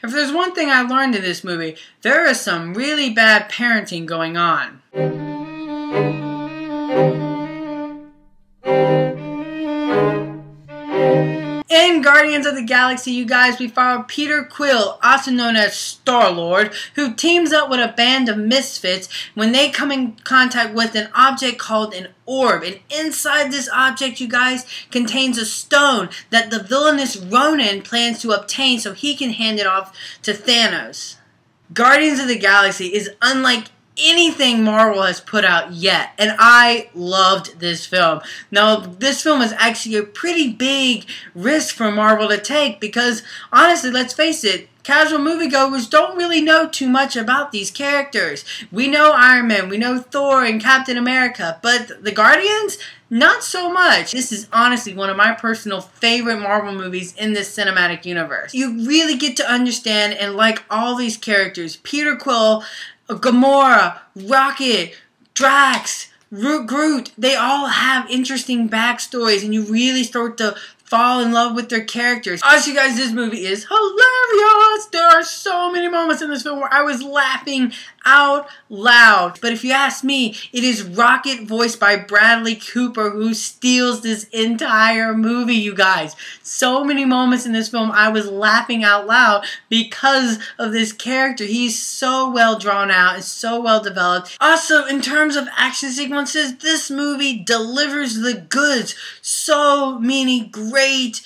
If there's one thing I learned in this movie, there is some really bad parenting going on. In Guardians of the Galaxy, you guys, we follow Peter Quill, also known as Star-Lord, who teams up with a band of misfits when they come in contact with an object called an orb. And inside this object, you guys, contains a stone that the villainous Ronan plans to obtain so he can hand it off to Thanos. Guardians of the Galaxy is unlike anything Marvel has put out yet, and I loved this film. Now, this film is actually a pretty big risk for Marvel to take because, honestly, let's face it, casual moviegoers don't really know too much about these characters. We know Iron Man, we know Thor and Captain America, but the Guardians, not so much. This is honestly one of my personal favorite Marvel movies in this cinematic universe. You really get to understand and like all these characters. Peter Quill, Gamora, Rocket, Drax, Groot, they all have interesting backstories and you really start to fall in love with their characters. Honestly, guys, this movie is hilarious. There are so many moments in this film where I was laughing out loud. But if you ask me, it is Rocket, voiced by Bradley Cooper, who steals this entire movie, you guys. So many moments in this film I was laughing out loud because of this character. He's so well drawn out and so well developed. Also, in terms of action sequences, this movie delivers the goods. So many great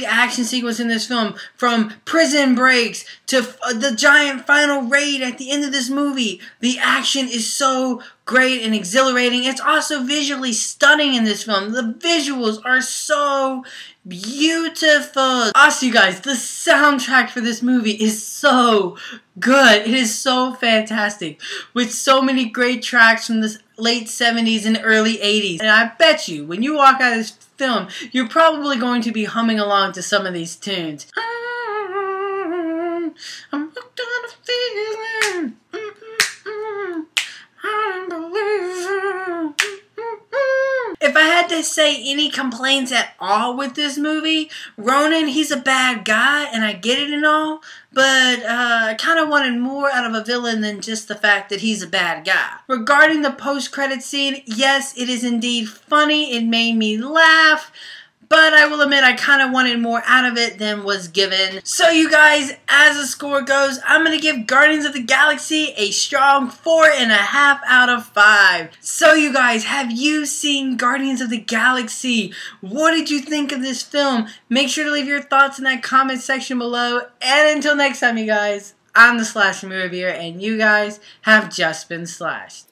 action sequence in this film, from prison breaks to the giant final raid at the end of this movie. The action is so great and exhilarating. It's also visually stunning in this film. The visuals are so beautiful. Also, you guys, the soundtrack for this movie is so good. It is so fantastic, with so many great tracks from the late 70s and early 80s. And I bet you, when you walk out of this film, you're probably going to be humming along to some of these tunes. I'm hooked on a feeling. I don't believe it. If I had to say any complaints at all with this movie, Ronan, he's a bad guy, and I get it and all, but I kind of wanted more out of a villain than just the fact that he's a bad guy. Regarding the post-credit scene, yes, it is indeed funny. It made me laugh. But I will admit I kind of wanted more out of it than was given. So you guys, as the score goes, I'm going to give Guardians of the Galaxy a strong 4.5 out of 5. So you guys, have you seen Guardians of the Galaxy? What did you think of this film? Make sure to leave your thoughts in that comment section below. And until next time, you guys, I'm the Slasher Movie Reviewer, and you guys have just been slashed.